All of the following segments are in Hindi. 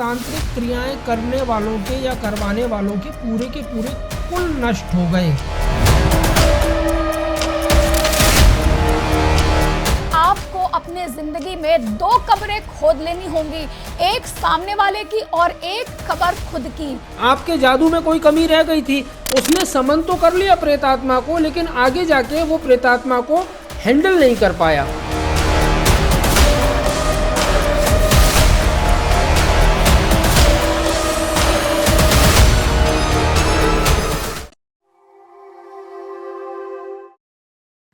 तांत्रिक क्रियाएं करने वालों के या करवाने वालों के पूरे कुल नष्ट हो गए। आपको अपने जिंदगी में 2 कब्रें खोद लेनी होंगी, एक सामने वाले की और एक कब्र खुद की। आपके जादू में कोई कमी रह गई थी, उसने समन तो कर लिया प्रेतात्मा को, लेकिन आगे जाके वो प्रेतात्मा को हैंडल नहीं कर पाया।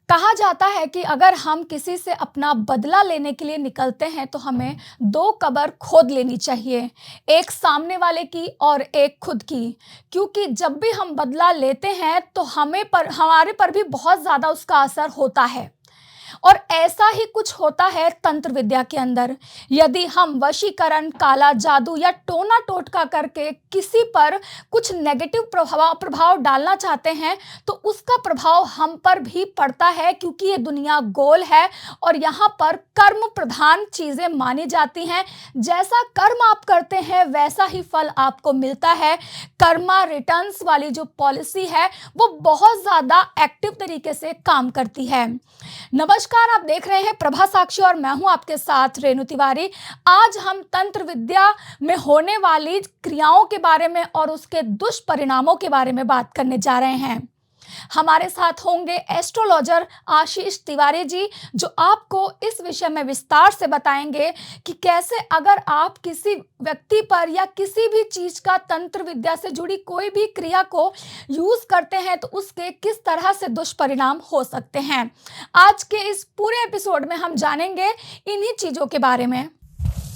कहा जाता है कि अगर हम किसी से अपना बदला लेने के लिए निकलते हैं तो हमें 2 कब्र खोद लेनी चाहिए, एक सामने वाले की और एक खुद की, क्योंकि जब भी हम बदला लेते हैं तो हमारे पर भी बहुत ज़्यादा उसका असर होता है। और ऐसा ही कुछ होता है तंत्र विद्या के अंदर। यदि हम वशीकरण, काला जादू या टोना टोटका करके किसी पर कुछ नेगेटिव प्रभाव डालना चाहते हैं तो उसका प्रभाव हम पर भी पड़ता है, क्योंकि ये दुनिया गोल है और यहाँ पर कर्म प्रधान चीज़ें मानी जाती हैं। जैसा कर्म आप करते हैं वैसा ही फल आपको मिलता है। कर्मा रिटर्न्स वाली जो पॉलिसी है वो बहुत ज़्यादा एक्टिव तरीके से काम करती है। नमस्कार, आप देख रहे हैं प्रभा साक्षी और मैं हूं आपके साथ रेणु तिवारी। आज हम तंत्र विद्या में होने वाली क्रियाओं के बारे में और उसके दुष्परिणामों के बारे में बात करने जा रहे हैं। हमारे साथ होंगे एस्ट्रोलॉजर आशीष तिवारी जी, जो आपको इस विषय में विस्तार से बताएंगे कि कैसे अगर आप किसी व्यक्ति पर या किसी भी चीज का तंत्र विद्या से जुड़ी कोई भी क्रिया को यूज करते हैं तो उसके किस तरह से दुष्परिणाम हो सकते हैं। आज के इस पूरे एपिसोड में हम जानेंगे इन्हीं चीजों के बारे में।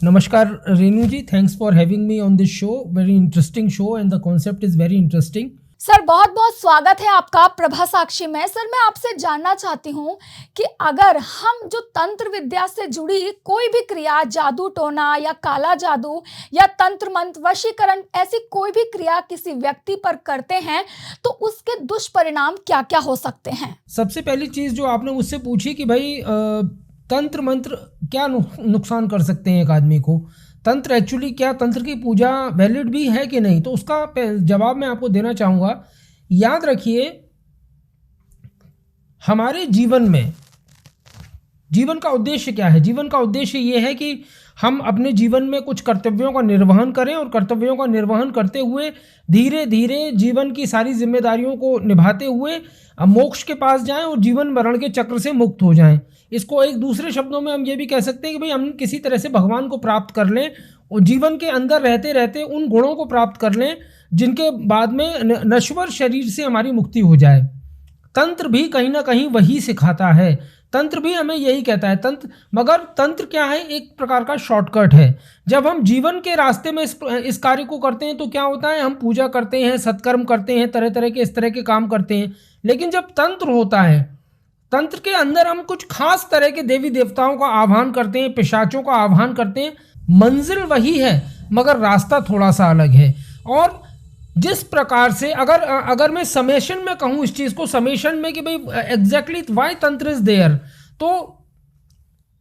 नमस्कार Renu ji, thanks for having me on this show. Very interesting show and the concept is very interesting. Sir, बहुत बहुत स्वागत है आपका प्रभा साक्षी में। सर, मैं आपसे जानना चाहती हूँ कि अगर हम जो तंत्र विद्या से जुड़ी कोई भी क्रिया, जादू टोना या काला जादू या तंत्र मंत्र, वशीकरण, ऐसी कोई भी क्रिया किसी व्यक्ति पर करते हैं तो उसके दुष्परिणाम क्या क्या हो सकते हैं? सबसे पहली चीज़ जो आपने मुझसे पूछी कि भाई तंत्र मंत्र क्या नुकसान कर सकते हैं एक आदमी को, तंत्र एक्चुअली क्या तंत्र की पूजा वैलिड भी है कि नहीं, तो उसका जवाब मैं आपको देना चाहूँगा। याद रखिए, हमारे जीवन में जीवन का उद्देश्य क्या है? जीवन का उद्देश्य ये है कि हम अपने जीवन में कुछ कर्तव्यों का निर्वहन करें और कर्तव्यों का निर्वहन करते हुए धीरे धीरे जीवन की सारी जिम्मेदारियों को निभाते हुए मोक्ष के पास जाएं और जीवन मरण के चक्र से मुक्त हो जाएं। इसको एक दूसरे शब्दों में हम ये भी कह सकते हैं कि भाई हम किसी तरह से भगवान को प्राप्त कर लें और जीवन के अंदर रहते रहते उन गुणों को प्राप्त कर लें जिनके बाद में नश्वर शरीर से हमारी मुक्ति हो जाए। तंत्र भी कहीं ना कहीं वही सिखाता है, तंत्र भी हमें यही कहता है। मगर तंत्र क्या है? एक प्रकार का शॉर्टकट है। जब हम जीवन के रास्ते में इस कार्य को करते हैं तो क्या होता है, हम पूजा करते हैं, सत्कर्म करते हैं, तरह तरह के इस तरह के काम करते हैं। लेकिन जब तंत्र होता है, तंत्र के अंदर हम कुछ खास तरह के देवी देवताओं का आह्वान करते हैं, पिशाचों का आह्वान करते हैं। मंजिल वही है मगर रास्ता थोड़ा सा अलग है। और जिस प्रकार से अगर मैं समेशन में कहूँ इस चीज़ को, समेशन में कि भाई एग्जैक्टली व्हाई तंत्र इज देयर, तो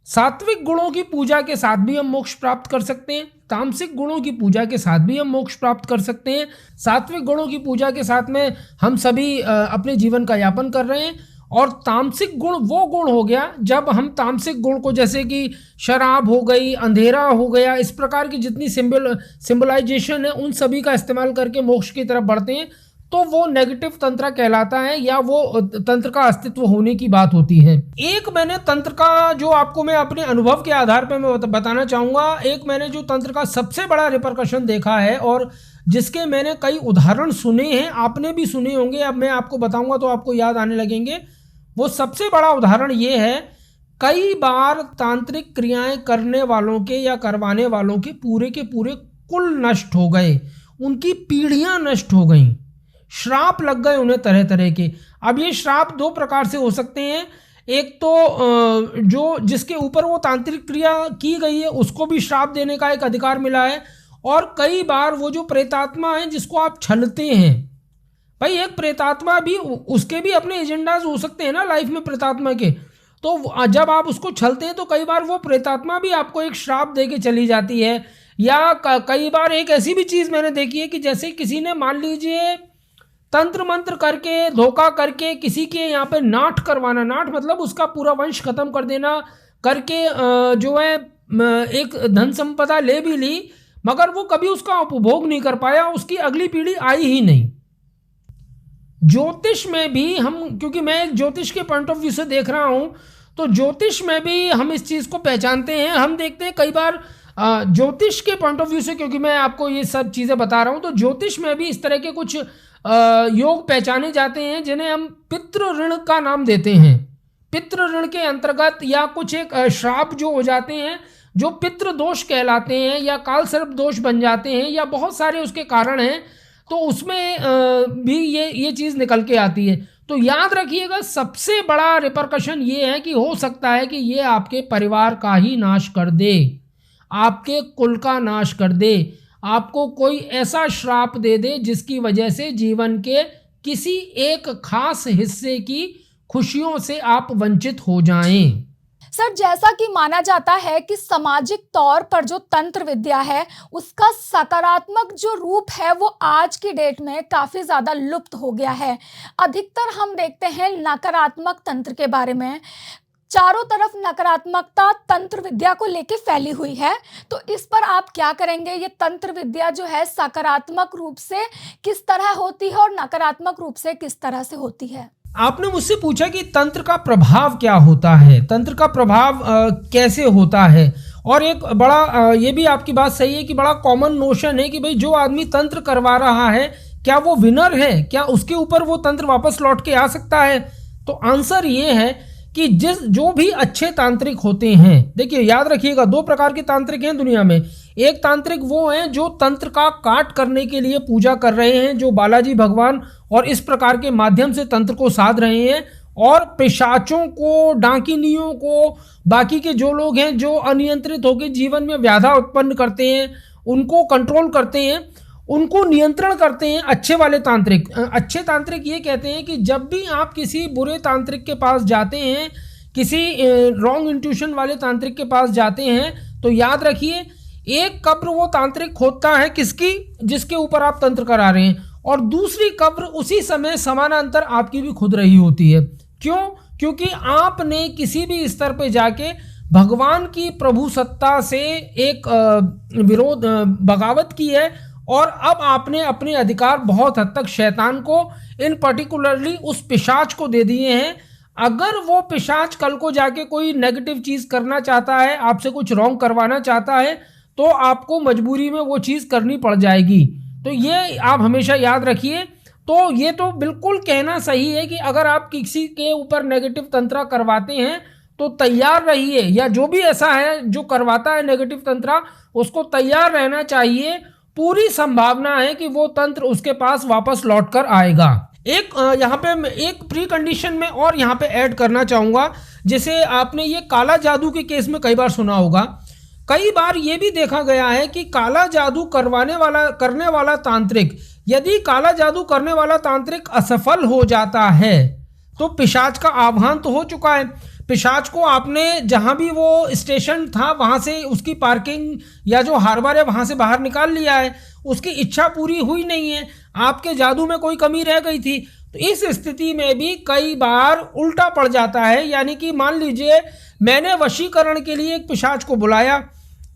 सात्विक गुणों की पूजा के साथ भी हम मोक्ष प्राप्त कर सकते हैं, तामसिक गुणों की पूजा के साथ भी हम मोक्ष प्राप्त कर सकते हैं। सात्विक गुणों की पूजा के साथ में हम सभी अपने जीवन का यापन कर रहे हैं। और तामसिक गुण वो गुण हो गया जब हम तामसिक गुण को, जैसे कि शराब हो गई, अंधेरा हो गया, इस प्रकार की जितनी सिंबलाइजेशन है उन सभी का इस्तेमाल करके मोक्ष की तरफ बढ़ते हैं, तो वो नेगेटिव तंत्र कहलाता है या वो तंत्र का अस्तित्व होने की बात होती है। एक मैंने तंत्र का जो आपको मैं अपने अनुभव के आधार पर मैं बताना चाहूँगा, एक मैंने जो तंत्र का सबसे बड़ा रिपरकशन देखा है और जिसके मैंने कई उदाहरण सुने हैं, आपने भी सुने होंगे, अब मैं आपको बताऊंगा तो आपको याद आने लगेंगे। वो सबसे बड़ा उदाहरण ये है, कई बार तांत्रिक क्रियाएं करने वालों के या करवाने वालों के पूरे कुल नष्ट हो गए, उनकी पीढ़ियां नष्ट हो गईं, श्राप लग गए उन्हें तरह तरह के। अब ये श्राप 2 प्रकार से हो सकते हैं। एक तो जो जिसके ऊपर वो तांत्रिक क्रिया की गई है उसको भी श्राप देने का एक अधिकार मिला है, और कई बार वो जो प्रेतात्मा है जिसको आप छलते हैं, भाई एक प्रेतात्मा भी, उसके भी अपने एजेंडाज हो सकते हैं ना लाइफ में प्रेतात्मा के, तो जब आप उसको छलते हैं तो कई बार वो प्रेतात्मा भी आपको एक श्राप दे के चली जाती है, या कई बार एक ऐसी भी चीज़ मैंने देखी है कि जैसे किसी ने मान लीजिए तंत्र मंत्र करके, धोखा करके किसी के यहाँ पे नाट करवाना, नाट मतलब उसका पूरा वंश खत्म कर देना करके जो है एक धन संपदा ले भी ली, मगर वो कभी उसका उपभोग नहीं कर पाया, उसकी अगली पीढ़ी आई ही नहीं। ज्योतिष में भी हम, क्योंकि मैं एक ज्योतिष के पॉइंट ऑफ व्यू से देख रहा हूँ, तो ज्योतिष में भी हम इस चीज़ को पहचानते हैं। हम देखते हैं कई बार ज्योतिष के पॉइंट ऑफ व्यू से, क्योंकि मैं आपको ये सब चीज़ें बता रहा हूँ, तो ज्योतिष में भी इस तरह के कुछ योग पहचाने जाते हैं जिन्हें हम पितृ ऋण का नाम देते हैं। पितृ ऋण के अंतर्गत या कुछ एक श्राप जो हो जाते हैं, जो पितृ दोष कहलाते हैं, या काल सर्प दोष बन जाते हैं, या बहुत सारे उसके कारण हैं, तो उसमें भी ये चीज़ निकल के आती है। तो याद रखिएगा, सबसे बड़ा रिपरकशन ये है कि हो सकता है कि ये आपके परिवार का ही नाश कर दे, आपके कुल का नाश कर दे, आपको कोई ऐसा श्राप दे दे जिसकी वजह से जीवन के किसी एक खास हिस्से की खुशियों से आप वंचित हो जाएं। सर, जैसा कि माना जाता है कि सामाजिक तौर पर जो तंत्र विद्या है उसका सकारात्मक जो रूप है वो आज की डेट में काफ़ी ज़्यादा लुप्त हो गया है। अधिकतर हम देखते हैं नकारात्मक तंत्र के बारे में, चारों तरफ नकारात्मकता तंत्र विद्या को लेके फैली हुई है। तो इस पर आप क्या करेंगे? ये तंत्र विद्या जो है सकारात्मक रूप से किस तरह होती है और नकारात्मक रूप से किस तरह से होती है? आपने मुझसे पूछा कि तंत्र का प्रभाव क्या होता है, तंत्र का प्रभाव कैसे होता है, और एक बड़ा ये भी आपकी बात सही है कि बड़ा कॉमन नोशन है कि भाई जो आदमी तंत्र करवा रहा है क्या वो विनर है, क्या उसके ऊपर वो तंत्र वापस लौट के आ सकता है? तो आंसर ये है कि जो भी अच्छे तांत्रिक होते हैं, देखिए याद रखिएगा, दो प्रकार के तांत्रिक हैं दुनिया में। एक तांत्रिक वो हैं जो तंत्र का काट करने के लिए पूजा कर रहे हैं, जो बालाजी भगवान और इस प्रकार के माध्यम से तंत्र को साध रहे हैं, और पिशाचों को, डाकिनियों को, बाकी के जो लोग हैं जो अनियंत्रित होकर जीवन में व्याधा उत्पन्न करते हैं, उनको कंट्रोल करते हैं, उनको नियंत्रण करते हैं अच्छे वाले तांत्रिक। अच्छे तांत्रिक ये कहते हैं कि जब भी आप किसी बुरे तांत्रिक के पास जाते हैं, किसी रॉन्ग इंट्यूशन वाले तांत्रिक के पास जाते हैं, तो याद रखिए एक कब्र वो तांत्रिक खोदता है किसकी, जिसके ऊपर आप तंत्र करा रहे हैं, और दूसरी कब्र उसी समय समानांतर आपकी भी खुद रही होती है। क्यों? क्योंकि आपने किसी भी स्तर पे जाके भगवान की प्रभु सत्ता से एक विरोध, बगावत की है, और अब आपने अपने अधिकार बहुत हद तक शैतान को, इन पर्टिकुलरली उस पिशाच को दे दिए हैं। अगर वो पिशाच कल को जाके कोई नेगेटिव चीज़ करना चाहता है, आपसे कुछ रॉन्ग करवाना चाहता है, तो आपको मजबूरी में वो चीज़ करनी पड़ जाएगी। तो ये आप हमेशा याद रखिए। तो ये तो बिल्कुल कहना सही है कि अगर आप किसी के ऊपर नेगेटिव तंत्रा करवाते हैं तो तैयार रहिए, या जो भी ऐसा है जो करवाता है नेगेटिव तंत्रा, उसको तैयार रहना चाहिए। पूरी संभावना है कि वो तंत्र उसके पास वापस लौट कर आएगा। एक यहाँ पे एक प्री कंडीशन में और यहाँ पे ऐड करना चाहूँगा, जैसे आपने ये काला जादू के केस में कई बार सुना होगा। कई बार ये भी देखा गया है कि काला जादू करने वाला तांत्रिक, यदि काला जादू करने वाला तांत्रिक असफल हो जाता है तो पिशाच का आह्वान तो हो चुका है। पिशाच को आपने जहाँ भी वो स्टेशन था वहाँ से उसकी पार्किंग या जो हार्बर है वहाँ से बाहर निकाल लिया है, उसकी इच्छा पूरी हुई नहीं है, आपके जादू में कोई कमी रह गई थी। तो इस स्थिति में भी कई बार उल्टा पड़ जाता है, यानी कि मान लीजिए मैंने वशीकरण के लिए एक पिशाच को बुलाया,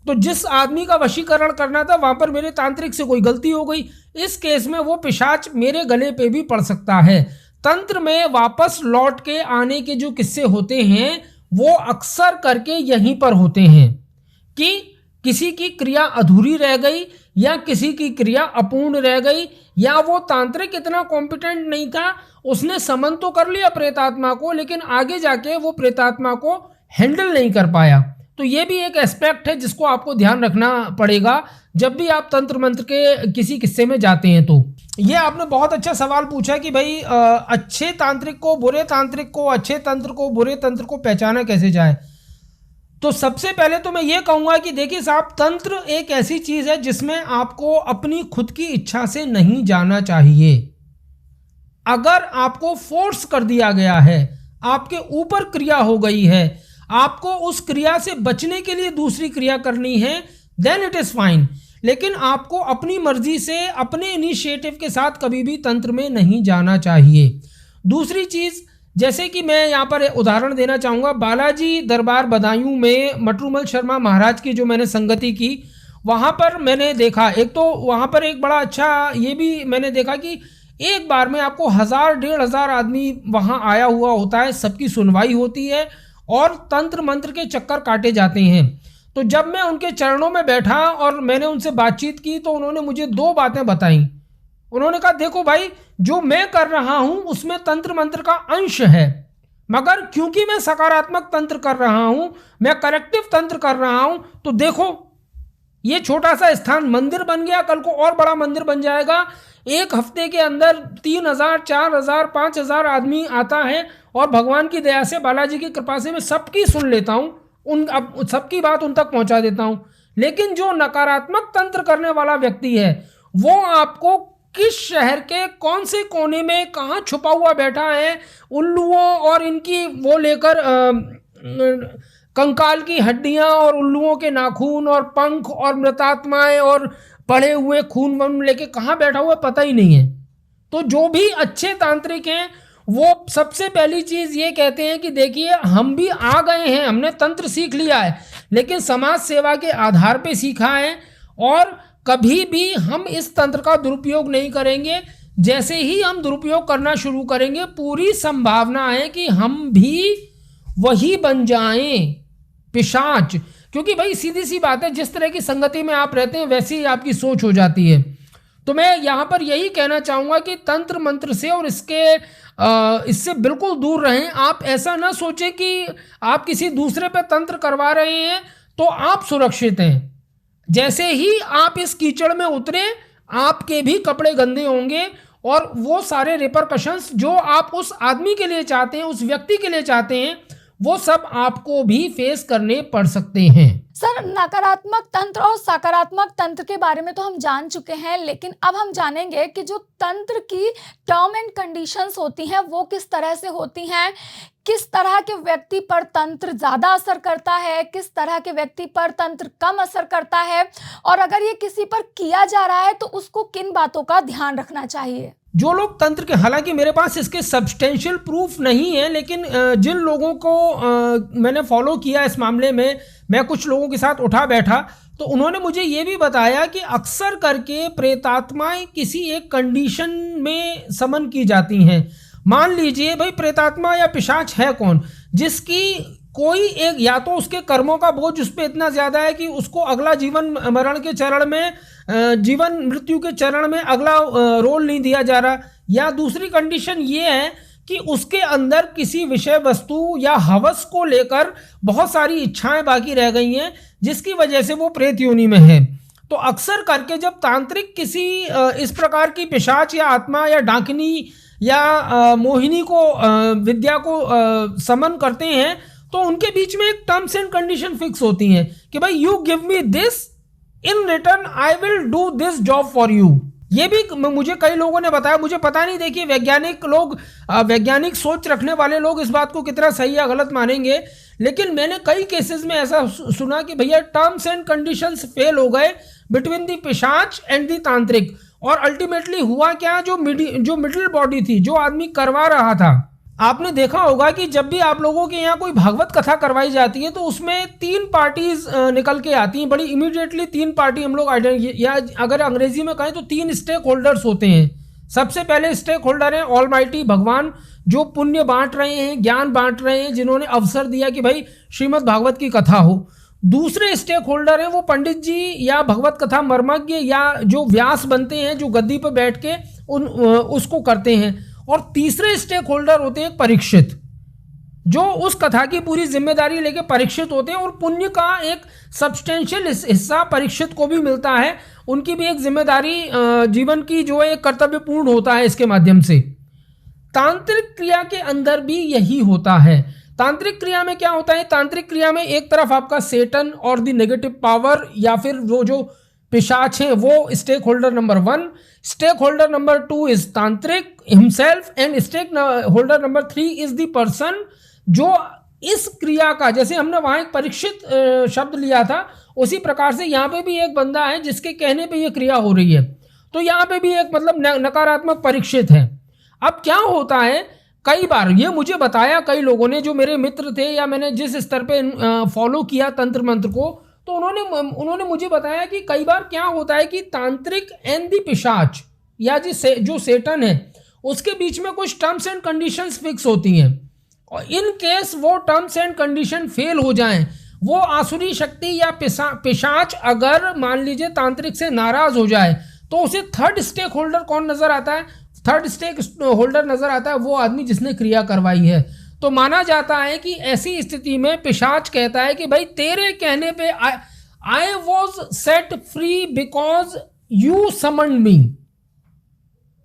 तो जिस आदमी का वशीकरण करना था वहाँ पर मेरे तांत्रिक से कोई गलती हो गई, इस केस में वो पिशाच मेरे गले पे भी पड़ सकता है। तंत्र में वापस लौट के आने के जो किस्से होते हैं वो अक्सर करके यहीं पर होते हैं कि किसी की क्रिया अधूरी रह गई या किसी की क्रिया अपूर्ण रह गई, या वो तांत्रिक इतना कॉम्पिटेंट नहीं था, उसने समन तो कर लिया प्रेतात्मा को, लेकिन आगे जाके वो प्रेतात्मा को हैंडल नहीं कर पाया। तो ये भी एक एस्पेक्ट है जिसको आपको ध्यान रखना पड़ेगा जब भी आप तंत्र मंत्र के किसी किस्से में जाते हैं। तो ये आपने बहुत अच्छा सवाल पूछा कि भाई अच्छे तांत्रिक को, बुरे तांत्रिक को, अच्छे तंत्र को, बुरे तंत्र को पहचाना कैसे जाए। तो सबसे पहले तो मैं ये कहूँगा कि देखिए साहब, तंत्र एक ऐसी चीज़ है जिसमें आपको अपनी खुद की इच्छा से नहीं जाना चाहिए। अगर आपको फोर्स कर दिया गया है, आपके ऊपर क्रिया हो गई है, आपको उस क्रिया से बचने के लिए दूसरी क्रिया करनी है, देन इट इज़ फाइन। लेकिन आपको अपनी मर्जी से अपने इनिशिएटिव के साथ कभी भी तंत्र में नहीं जाना चाहिए। दूसरी चीज़, जैसे कि मैं यहाँ पर उदाहरण देना चाहूँगा, बालाजी दरबार बदायूं में मटरूमल शर्मा महाराज की जो मैंने संगति की, वहाँ पर मैंने देखा, एक तो वहाँ पर एक बड़ा अच्छा ये भी मैंने देखा कि एक बार में आपको 1000-1500 आदमी वहाँ आया हुआ होता है, सबकी सुनवाई होती है और तंत्र मंत्र के चक्कर काटे जाते हैं। तो जब मैं उनके चरणों में बैठा और मैंने उनसे बातचीत की तो उन्होंने मुझे 2 बातें बताई। उन्होंने कहा, देखो भाई, जो मैं कर रहा हूँ उसमें तंत्र मंत्र का अंश है, मगर क्योंकि मैं सकारात्मक तंत्र कर रहा हूँ, मैं करेक्टिव तंत्र कर रहा हूँ, तो देखो ये छोटा सा स्थान मंदिर बन गया, कल को और बड़ा मंदिर बन जाएगा। एक हफ्ते के अंदर 3000, 4000, 5000 आदमी आता है और भगवान की दया से, बालाजी की कृपा से मैं सबकी सुन लेता हूँ, अब सबकी बात उन तक पहुँचा देता हूँ। लेकिन जो नकारात्मक तंत्र करने वाला व्यक्ति है, वो आपको किस शहर के कौन से कोने में कहाँ छुपा हुआ बैठा है, उल्लुओं और इनकी वो लेकर कंकाल की हड्डियां और उल्लुओं के नाखून और पंख और मृतात्माएं और पड़े हुए खून वून लेके कहाँ बैठा हुआ पता ही नहीं है। तो जो भी अच्छे तांत्रिक हैं वो सबसे पहली चीज़ ये कहते हैं कि देखिए, हम भी आ गए हैं, हमने तंत्र सीख लिया है, लेकिन समाज सेवा के आधार पे सीखा है और कभी भी हम इस तंत्र का दुरुपयोग नहीं करेंगे। जैसे ही हम दुरुपयोग करना शुरू करेंगे, पूरी संभावना है कि हम भी वही बन जाएं, पिशाच। क्योंकि भाई सीधी सी बात है, जिस तरह की संगति में आप रहते हैं वैसी ही आपकी सोच हो जाती है। तो मैं यहाँ पर यही कहना चाहूँगा कि तंत्र मंत्र से और इससे बिल्कुल दूर रहें। आप ऐसा ना सोचें कि आप किसी दूसरे पे तंत्र करवा रहे हैं तो आप सुरक्षित हैं। जैसे ही आप इस कीचड़ में उतरे, आपके भी कपड़े गंदे होंगे और वो सारे रिपरकशंस जो आप उस आदमी के लिए चाहते हैं, उस व्यक्ति के लिए चाहते हैं, वो सब आपको भी फेस करने पड़ सकते हैं। सर, नकारात्मक तंत्र और सकारात्मक तंत्र के बारे में तो हम जान चुके हैं, लेकिन अब हम जानेंगे कि जो तंत्र की टर्म एंड कंडीशंस होती हैं वो किस तरह से होती हैं, किस तरह के व्यक्ति पर तंत्र ज़्यादा असर करता है, किस तरह के व्यक्ति पर तंत्र कम असर करता है, और अगर ये किसी पर किया जा रहा है तो उसको किन बातों का ध्यान रखना चाहिए। जो लोग तंत्र के, हालांकि मेरे पास इसके सब्सटेंशियल प्रूफ नहीं है, लेकिन जिन लोगों को मैंने फॉलो किया इस मामले में, मैं कुछ लोगों के साथ उठा बैठा, तो उन्होंने मुझे ये भी बताया कि अक्सर करके प्रेतात्माएं किसी एक कंडीशन में समन की जाती हैं। मान लीजिए भाई, प्रेतात्मा या पिशाच है कौन, जिसकी कोई एक, या तो उसके कर्मों का बोझ उस पर इतना ज़्यादा है कि उसको अगला जीवन मरण के चरण में, जीवन मृत्यु के चरण में अगला रोल नहीं दिया जा रहा, या दूसरी कंडीशन ये है कि उसके अंदर किसी विषय वस्तु या हवस को लेकर बहुत सारी इच्छाएं बाकी रह गई हैं, जिसकी वजह से वो प्रेत योनि में है। तो अक्सर करके जब तांत्रिक किसी इस प्रकार की पिशाच या आत्मा या डाकिनी या मोहिनी को, विद्या को समन करते हैं, तो उनके बीच में एक टर्म्स एंड कंडीशन फिक्स होती हैं कि भाई, you give me this, in return I will do this job for you. ये भी मुझे कई लोगों ने बताया, मुझे पता नहीं, देखिए वैज्ञानिक लोग, वैज्ञानिक सोच रखने वाले लोग इस बात को कितना सही या गलत मानेंगे, लेकिन मैंने कई केसेस में ऐसा सुना कि भैया टर्म्स एंड कंडीशंस फेल हो गए बिटवीन द पिशाच एंड द तांत्रिक, और अल्टीमेटली हुआ क्या, जो मिडिल बॉडी थी, जो आदमी करवा रहा था, आपने देखा होगा कि जब भी आप लोगों के यहाँ कोई भागवत कथा करवाई जाती है तो उसमें 3 पार्टीज निकल के आती हैं, बड़ी इमीडिएटली 3 पार्टी हम लोग या अगर अंग्रेजी में कहें तो 3 स्टेक होल्डर्स होते हैं। सबसे पहले स्टेक होल्डर हैं ऑलमाइटी भगवान, जो पुण्य बांट रहे हैं, ज्ञान बांट रहे हैं, जिन्होंने अवसर दिया कि भाई श्रीमद् भागवत की कथा हो। दूसरे स्टेक होल्डर हैं वो पंडित जी या भगवत कथा मर्मज्ञ या जो व्यास बनते हैं, जो गद्दी पर बैठ के उसको करते हैं। और तीसरे स्टेक होल्डर होते हैं परीक्षित, जो उस कथा की पूरी जिम्मेदारी लेके परीक्षित होते हैं, और पुण्य का एक सब्सटेंशियल हिस्सा परीक्षित को भी मिलता है। उनकी भी एक जिम्मेदारी जीवन की जो एक कर्तव्यपूर्ण होता है इसके माध्यम से। तांत्रिक क्रिया के अंदर भी यही होता है। तांत्रिक क्रिया में क्या होता है, तांत्रिक क्रिया में एक तरफ आपका सेटन और द नेगेटिव पावर या फिर वो जो पिशाच है वो stake holder number 1, stake holder number 2 is तांत्रिक himself, and stake holder number 3 is the person जो इस क्रिया का, जैसे हमने वहाँ एक परीक्षित शब्द लिया था, उसी प्रकार से यहाँ पे भी एक बंदा है जिसके कहने पे ये क्रिया हो रही है, तो यहाँ पे भी एक मतलब नकारात्मक परीक्षित है। अब क्या होता है, कई बार ये मुझे बताया कई लोगों ने जो मेरे मित्र थे या मैंने जिस स्तर पे फॉलो किया तंत्र मंत्र को, तो उन्होंने मुझे बताया कि कई बार क्या होता है कि तांत्रिक एंड दी पिशाच या जो सेटन है उसके बीच में कुछ टर्म्स एंड कंडीशंस फिक्स होती हैं, और इन केस वो टर्म्स एंड कंडीशन फेल हो जाएं, वो आसुरी शक्ति या पिशाच अगर मान लीजिए तांत्रिक से नाराज हो जाए, तो उसे थर्ड स्टेक होल्डर कौन नजर आता है? थर्ड स्टेक होल्डर नजर आता है वो आदमी जिसने क्रिया करवाई है। तो माना जाता है कि ऐसी स्थिति में पिशाच कहता है कि भाई तेरे कहने पे I was set free because you summoned me,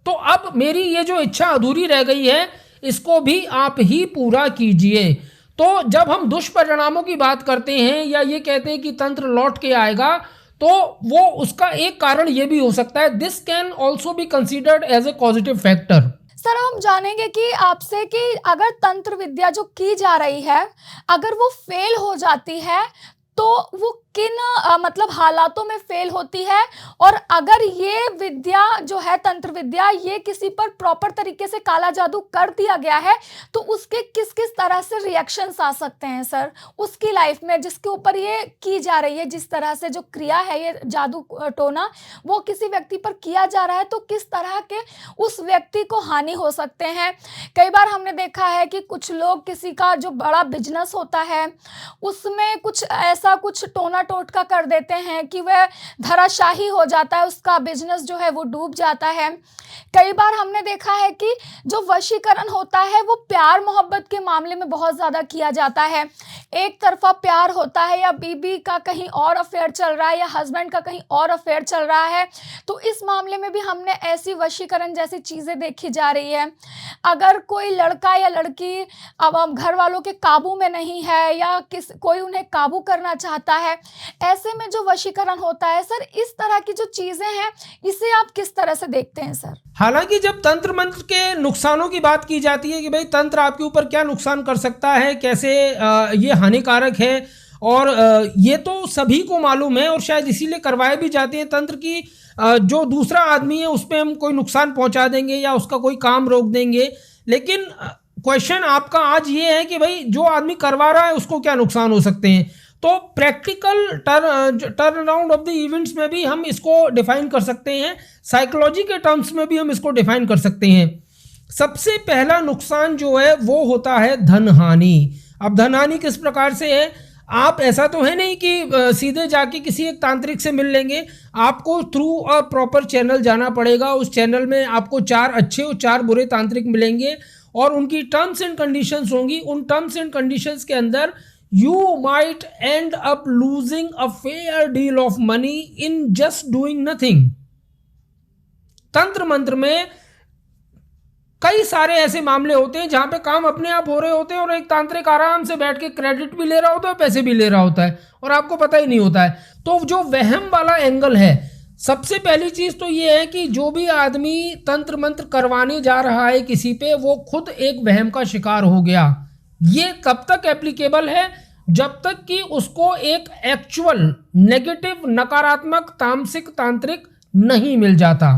तो अब मेरी ये जो इच्छा अधूरी रह गई है इसको भी आप ही पूरा कीजिए। तो जब हम दुष्परिणामों की बात करते हैं या ये कहते हैं कि तंत्र लौट के आएगा, तो वो उसका एक कारण ये भी हो सकता है, this can also be considered as a positive factor. Sir हम जानेंगे कि आपसे कि अगर तंत्र विद्या जो की जा रही है अगर वो फेल हो जाती है तो वो किन मतलब हालातों में फेल होती है, और अगर ये विद्या जो है तंत्र विद्या ये किसी पर प्रॉपर तरीके से काला जादू कर दिया गया है तो उसके किस किस तरह से रिएक्शंस आ सकते हैं सर उसकी लाइफ में, जिसके ऊपर ये की जा रही है, जिस तरह से जो क्रिया है ये जादू टोना वो किसी व्यक्ति पर किया जा रहा है, तो किस तरह के उस व्यक्ति को हानि हो सकते हैं। कई बार हमने देखा है कि कुछ लोग किसी का जो बड़ा बिजनेस होता है उसमें कुछ ऐसा कुछ टोना टोटका कर देते हैं कि वह धराशाही हो जाता है, उसका बिजनेस जो है वो डूब जाता है। कई बार हमने देखा है कि जो वशीकरण होता है वो प्यार मोहब्बत के मामले में बहुत ज़्यादा किया जाता है, एक तरफा प्यार होता है या बीबी का कहीं और अफेयर चल रहा है या हस्बैंड का कहीं और अफेयर चल रहा है, तो इस मामले में भी हमने ऐसी वशीकरण जैसी चीज़ें देखी जा रही है। अगर कोई लड़का या लड़की अब घर वालों के काबू में नहीं है या कोई उन्हें काबू करना चाहता है, ऐसे में जो वशीकरण होता है सर इस तरह की जो चीजें हैं इसे आप किस तरह से देखते हैं सर? हालांकि जब तंत्र मंत्र के नुकसानों की बात की जाती है कि भाई तंत्र आपके ऊपर क्या नुकसान कर सकता है, कैसे ये हानिकारक है, और ये तो सभी को मालूम है और शायद इसीलिए करवाए भी जाते हैं तंत्र की जो दूसरा आदमी है उस पर हम कोई नुकसान पहुंचा देंगे या उसका कोई काम रोक देंगे। लेकिन क्वेश्चन आपका आज ये है कि भाई जो आदमी करवा रहा है उसको क्या नुकसान हो सकते हैं। तो practical turn around of the events में भी हम इसको डिफाइन कर सकते हैं, साइकोलॉजी के टर्म्स में भी हम इसको डिफाइन कर सकते हैं। सबसे पहला नुकसान जो है वो होता है धन हानि। अब धन हानि किस प्रकार से है, आप ऐसा तो है नहीं कि सीधे जाके किसी एक तांत्रिक से मिल लेंगे, आपको थ्रू अ प्रॉपर चैनल जाना पड़ेगा। उस चैनल में आपको 4 अच्छे और 4 बुरे तांत्रिक मिलेंगे और उनकी टर्म्स एंड कंडीशंस होंगी। उन टर्म्स एंड कंडीशंस के अंदर you might end up losing a fair deal of money in just doing nothing। तंत्र मंत्र में कई सारे ऐसे मामले होते हैं जहां पे काम अपने आप हो रहे होते हैं और एक तांत्रिक आराम से बैठ के क्रेडिट भी ले रहा होता है, पैसे भी ले रहा होता है और आपको पता ही नहीं होता है। तो जो वहम वाला एंगल है, सबसे पहली चीज तो ये है कि जो भी आदमी तंत्र मंत्र करवाने जा रहा है किसी पे, वो खुद एक वहम का शिकार हो गया। ये कब तक एप्लीकेबल है, जब तक कि उसको एक एक्चुअल नेगेटिव नकारात्मक तामसिक तांत्रिक नहीं मिल जाता।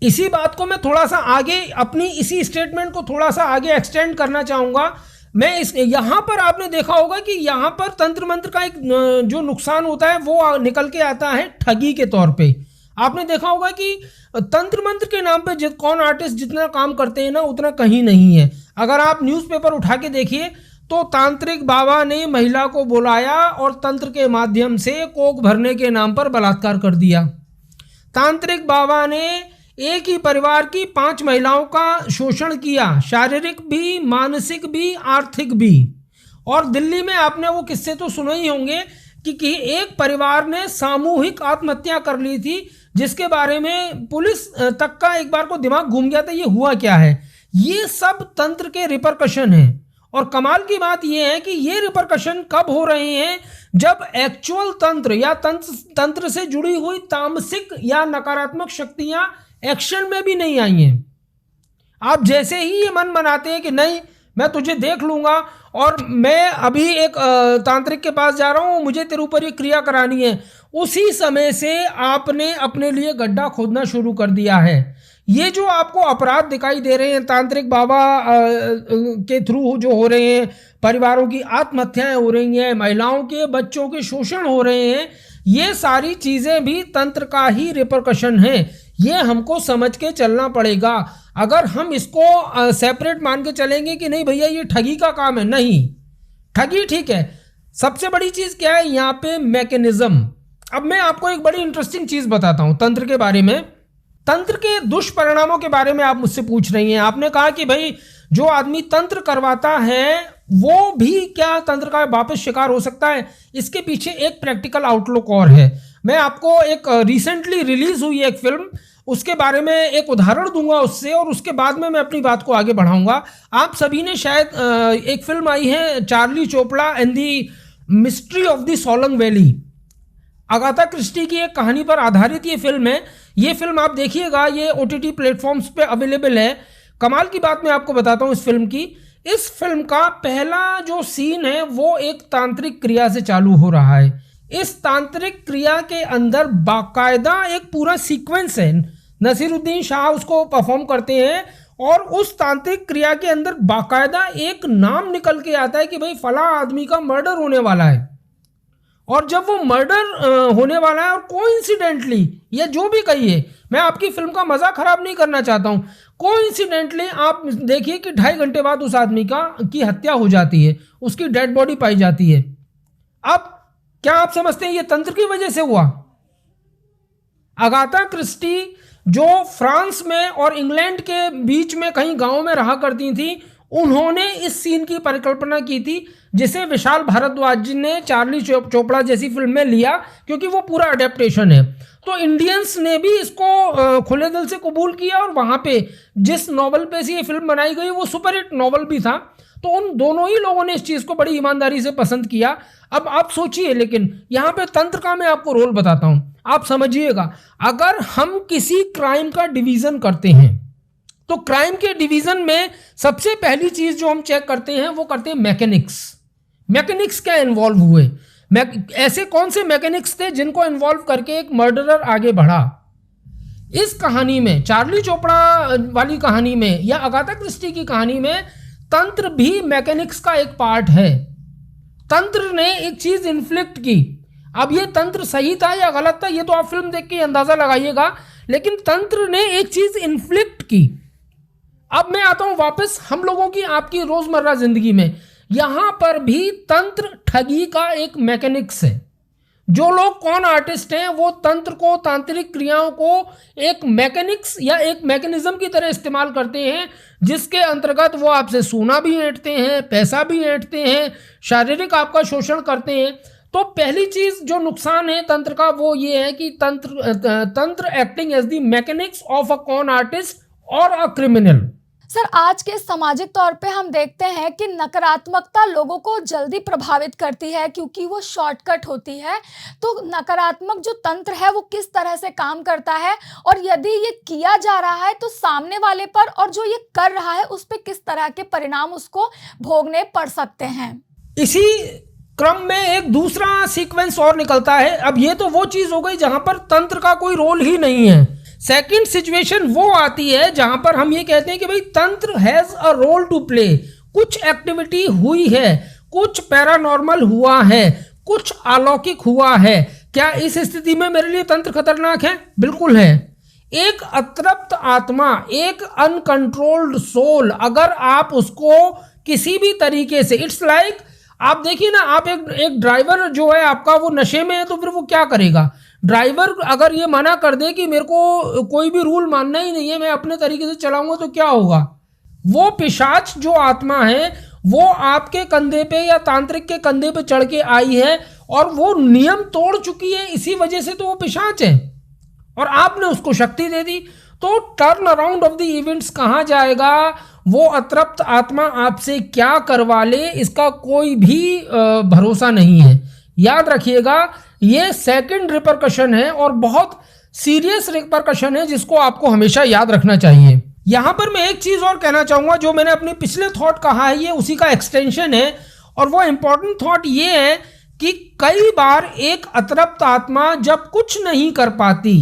इसी बात को मैं थोड़ा सा आगे अपनी इसी स्टेटमेंट को थोड़ा सा आगे एक्सटेंड करना चाहूँगा। मैं यहाँ पर आपने देखा होगा कि यहाँ पर तंत्र मंत्र का एक जो नुकसान होता है वो निकल के आता है ठगी के तौर पे। आपने देखा होगा कि तंत्र मंत्र के नाम पे कौन आर्टिस्ट जितना काम करते हैं ना उतना कहीं नहीं है। अगर आप न्यूज़पेपर उठा के देखिए तो तांत्रिक बाबा ने महिला को बुलाया और तंत्र के माध्यम से कोख भरने के नाम पर बलात्कार कर दिया। तांत्रिक बाबा ने एक ही परिवार की 5 महिलाओं का शोषण किया, शारीरिक भी, मानसिक भी, आर्थिक भी। और दिल्ली में आपने वो किस्से तो सुने ही होंगे कि एक परिवार ने सामूहिक आत्महत्या कर ली थी, जिसके बारे में पुलिस तक का एक बार को दिमाग घूम गया था, ये हुआ क्या है। ये सब तंत्र के रिपरकशन हैं। और कमाल की बात यह है कि ये रिपरकशन कब हो रहे हैं, जब एक्चुअल तंत्र या तंत्र से जुड़ी हुई तामसिक या नकारात्मक शक्तियां एक्शन में भी नहीं आई हैं। आप जैसे ही ये मन बनाते हैं कि नहीं मैं तुझे देख लूंगा और मैं अभी एक तांत्रिक के पास जा रहा हूँ, मुझे तेरे ऊपर ये क्रिया करानी है, उसी समय से आपने अपने लिए गड्ढा खोदना शुरू कर दिया है। ये जो आपको अपराध दिखाई दे रहे हैं तांत्रिक बाबा के थ्रू जो हो रहे हैं, परिवारों की आत्महत्याएं हो रही हैं, महिलाओं के बच्चों के शोषण हो रहे हैं, ये सारी चीज़ें भी तंत्र का ही रिपरकशन है। ये हमको समझ के चलना पड़ेगा। अगर हम इसको सेपरेट मान के चलेंगे कि नहीं भैया ये ठगी का काम है, नहीं, ठगी ठीक है, सबसे बड़ी चीज़ क्या है यहाँ पे मैकेनिज्म। अब मैं आपको एक बड़ी इंटरेस्टिंग चीज़ बताता हूँ तंत्र के बारे में। तंत्र के दुष्परिणामों के बारे में आप मुझसे पूछ रही हैं। आपने कहा कि भाई जो आदमी तंत्र करवाता है वो भी क्या तंत्र का वापस शिकार हो सकता है। इसके पीछे एक प्रैक्टिकल आउटलुक और है। मैं आपको एक रिसेंटली रिलीज हुई एक फिल्म, उसके बारे में एक उदाहरण दूंगा उससे, और उसके बाद में मैं अपनी बात को आगे बढ़ाऊंगा। आप सभी ने शायद एक फिल्म आई है Charlie Chopra and the mystery of the Solang valley, Agatha Christie की एक कहानी पर आधारित ये फिल्म है। ये फिल्म आप देखिएगा, ये OTT प्लेटफॉर्म्स पे अवेलेबल है। कमाल की बात मैं आपको बताता हूँ इस फिल्म की। इस फिल्म का पहला जो सीन है वो एक तांत्रिक क्रिया से चालू हो रहा है। इस तांत्रिक क्रिया के अंदर बाकायदा एक पूरा सीक्वेंस है, नसीरुद्दीन शाह उसको परफॉर्म करते हैं, और उस तांत्रिक क्रिया के अंदर बाकायदा एक नाम निकल के आता है कि भाई फला आदमी का मर्डर होने वाला है। और जब वो मर्डर होने वाला है और कोइंसिडेंटली, या जो भी कहिए, मैं आपकी फिल्म का मजा खराब नहीं करना चाहता हूँ, कोइंसिडेंटली आप देखिए कि 2.5 घंटे बाद उस आदमी की हत्या हो जाती है, उसकी डेड बॉडी पाई जाती है। अब क्या आप समझते हैं ये तंत्र की वजह से हुआ? अगाथा क्रिस्टी जो फ्रांस में और इंग्लैंड के बीच में कहीं गांव में रहा करती थी, उन्होंने इस सीन की परिकल्पना की थी, जिसे विशाल भारद्वाज जी ने चार्ली चोपड़ा जैसी फिल्म में लिया, क्योंकि वो पूरा अडेप्टेशन है। तो इंडियंस ने भी इसको खुले दिल से कबूल किया, और वहाँ पे जिस नॉवल पे से ये फिल्म बनाई गई वो सुपरहिट नॉवल भी था। तो उन दोनों ही लोगों ने इस चीज़ को बड़ी ईमानदारी से पसंद किया। अब आप सोचिए, लेकिन यहाँ पे तंत्र का मैं आपको रोल बताता हूँ, आप समझिएगा। अगर हम किसी क्राइम का डिवीज़न करते हैं तो क्राइम के डिवीज़न में सबसे पहली चीज़ जो हम चेक करते हैं वो करते हैं मैकेनिक्स। मैकेनिक्स क्या इन्वॉल्व हुए, ऐसे कौन से मैकेनिक्स थे जिनको इन्वॉल्व करके एक मर्डरर आगे बढ़ा। इस कहानी में, चार्ली चोपड़ा वाली कहानी में या अगाथा क्रिस्टी की कहानी में, तंत्र भी मैकेनिक्स का एक पार्ट है। तंत्र ने एक चीज इन्फ्लिक्ट की। अब ये तंत्र सही था या गलत था ये तो आप फिल्म देख के अंदाजा लगाइएगा, लेकिन तंत्र ने एक चीज इन्फ्लिक्ट की। अब मैं आता हूं वापस हम लोगों की आपकी रोजमर्रा जिंदगी में। यहां पर भी तंत्र ठगी का एक मैकेनिक्स है। जो लोग कौन आर्टिस्ट हैं वो तंत्र को, तांत्रिक क्रियाओं को एक मैकेनिक्स या एक मैकेनिज्म की तरह इस्तेमाल करते हैं, जिसके अंतर्गत वो आपसे सोना भी ऐंठते हैं, पैसा भी ऐंठते हैं, शारीरिक आपका शोषण करते हैं। तो पहली चीज जो नुकसान है तंत्र का वो ये है कि तंत्र acting as the mechanics of a con artist और अ क्रिमिनल। सर, आज के सामाजिक तौर पे हम देखते हैं कि नकारात्मकता लोगों को जल्दी प्रभावित करती है क्योंकि वो शॉर्टकट होती है। तो नकारात्मक जो तंत्र है वो किस तरह से काम करता है, और यदि ये किया जा रहा है तो सामने वाले पर और जो ये कर रहा है उस पर किस तरह के परिणाम उसको भोगने पड़ सकते हैं। इसी क्रम में एक दूसरा सीक्वेंस और निकलता है। अब ये तो वो चीज हो गई जहां पर तंत्र का कोई रोल ही नहीं है। सेकंड सिचुएशन वो आती है जहां पर हम ये कहते हैं कि भाई तंत्र has a role to play. कुछ एक्टिविटी हुई है, कुछ पैरानॉर्मल हुआ है, कुछ अलौकिक हुआ है। क्या इस स्थिति में मेरे लिए तंत्र खतरनाक है? बिल्कुल है। एक अतृप्त आत्मा, एक अनकंट्रोल्ड सोल, अगर आप उसको किसी भी तरीके से, इट्स लाइक आप देखिए ना, आप एक ड्राइवर जो है आपका वो नशे में है तो फिर वो क्या करेगा? ड्राइवर अगर ये मना कर दे कि मेरे को कोई भी रूल मानना ही नहीं है, मैं अपने तरीके से चलाऊंगा, तो क्या होगा? वो पिशाच जो आत्मा है वो आपके कंधे पे या तांत्रिक के कंधे पे चढ़ के आई है और वो नियम तोड़ चुकी है, इसी वजह से तो वो पिशाच है और आपने उसको शक्ति दे दी। तो turn around of the events कहाँ जाएगा, वो अतृप्त आत्मा आपसे क्या करवा ले, इसका कोई भी भरोसा नहीं है। याद रखिएगा, ये सेकंड रिपरकशन है और बहुत सीरियस रिपरकशन है जिसको आपको हमेशा याद रखना चाहिए। यहां पर मैं एक चीज और कहना चाहूंगा, जो मैंने अपने पिछले थॉट कहा है ये उसी का एक्सटेंशन है, और वो इंपॉर्टेंट थॉट ये है कि कई बार एक अतृप्त आत्मा जब कुछ नहीं कर पाती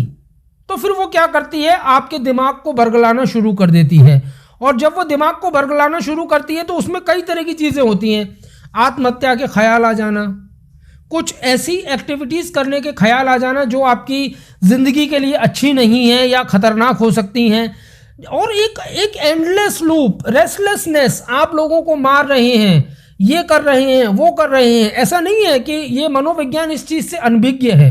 तो फिर वो क्या करती है, आपके दिमाग को बरगलाना शुरू कर देती है। और जब वो दिमाग को बरगलाना शुरू करती है तो उसमें कई तरह की चीजें होती हैं। आत्महत्या के ख्याल आ जाना, कुछ ऐसी एक्टिविटीज करने के ख्याल आ जाना जो आपकी जिंदगी के लिए अच्छी नहीं है या खतरनाक हो सकती हैं, और एक एंडलेस लूप, रेस्टलेसनेस, आप लोगों को मार रहे हैं, ये कर रहे हैं, वो कर रहे हैं। ऐसा नहीं है कि ये मनोविज्ञान इस चीज से अनभिज्ञ है।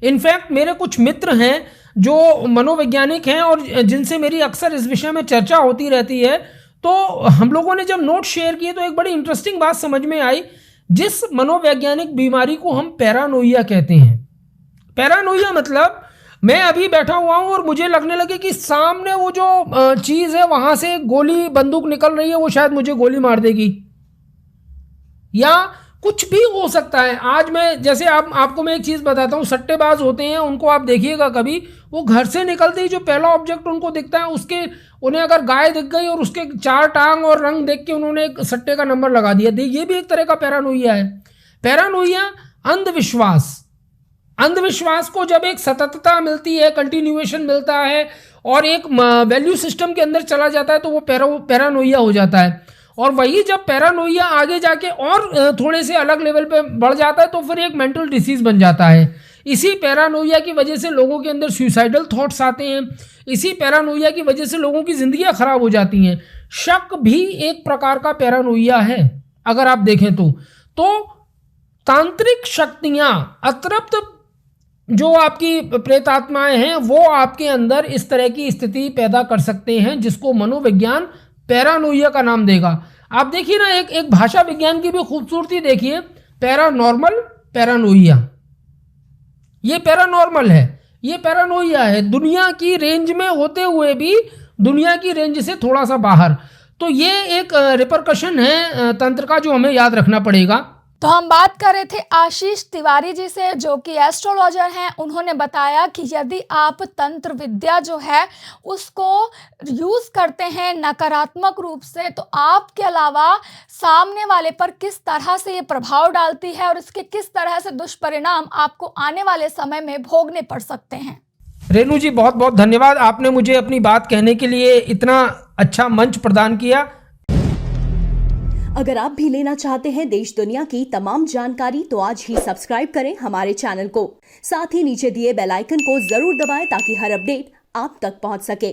इनफैक्ट मेरे कुछ मित्र हैं जो मनोवैज्ञानिक हैं और जिनसे मेरी अक्सर इस विषय में चर्चा होती रहती है, तो हम लोगों ने जब नोट शेयर किए तो एक बड़ी इंटरेस्टिंग बात समझ में आई। जिस मनोवैज्ञानिक बीमारी को हम पैरानोइया कहते हैं, पैरानोइया मतलब मैं अभी बैठा हुआ हूं और मुझे लगने लगे कि सामने वो जो चीज़ है वहां से गोली, बंदूक निकल रही है, वो शायद मुझे गोली मार देगी, या कुछ भी हो सकता है। आज मैं जैसे आपको मैं एक चीज़ बताता हूँ, सट्टेबाज होते हैं, उनको आप देखिएगा कभी, वो घर से निकलते ही जो पहला ऑब्जेक्ट उनको दिखता है, उन्हें अगर गाय दिख गई और उसके 4 टांग और रंग देख के उन्होंने एक सट्टे का नंबर लगा दिया, ये भी एक तरह का पैरानोइया है। पैरानोइया अंधविश्वास को जब एक सततता मिलती है, कंटिन्यूएशन मिलता है और एक वैल्यू सिस्टम के अंदर चला जाता है तो वो पैरानोइया हो जाता है। और वही जब पैरानोइया आगे जाके और थोड़े से अलग लेवल पे बढ़ जाता है तो फिर एक मेंटल डिसीज बन जाता है। इसी पैरानोइया की वजह से लोगों के अंदर सुसाइडल थॉट्स आते हैं, इसी पैरानोइया की वजह से लोगों की जिंदगियां खराब हो जाती हैं। शक भी एक प्रकार का पैरानोइया है अगर आप देखें तो तांत्रिक शक्तियां, अतृप्त जो आपकी प्रेतात्माएं हैं, वो आपके अंदर इस तरह की स्थिति पैदा कर सकते हैं जिसको मनोविज्ञान पैरानोइया का नाम देगा। आप देखिए ना, एक भाषा विज्ञान की भी खूबसूरती देखिए, पैरानॉर्मल, पैरानोइया। ये पैरानॉर्मल है, ये पैरानोइया है, दुनिया की रेंज में होते हुए भी दुनिया की रेंज से थोड़ा सा बाहर। तो ये एक रिपरकशन है तंत्र का जो हमें याद रखना पड़ेगा। तो हम बात कर रहे थे आशीष तिवारी जी से, जो कि एस्ट्रोलॉजर हैं। उन्होंने बताया कि यदि आप तंत्र विद्या जो है उसको यूज़ करते हैं नकारात्मक रूप से, तो आपके अलावा सामने वाले पर किस तरह से ये प्रभाव डालती है और इसके किस तरह से दुष्परिणाम आपको आने वाले समय में भोगने पड़ सकते हैं। रेणु जी, बहुत बहुत धन्यवाद, आपने मुझे अपनी बात कहने के लिए इतना अच्छा मंच प्रदान किया। अगर आप भी लेना चाहते हैं देश दुनिया की तमाम जानकारी तो आज ही सब्सक्राइब करें हमारे चैनल को। साथ ही नीचे दिए बेल आइकन को जरूर दबाएं ताकि हर अपडेट आप तक पहुंच सके।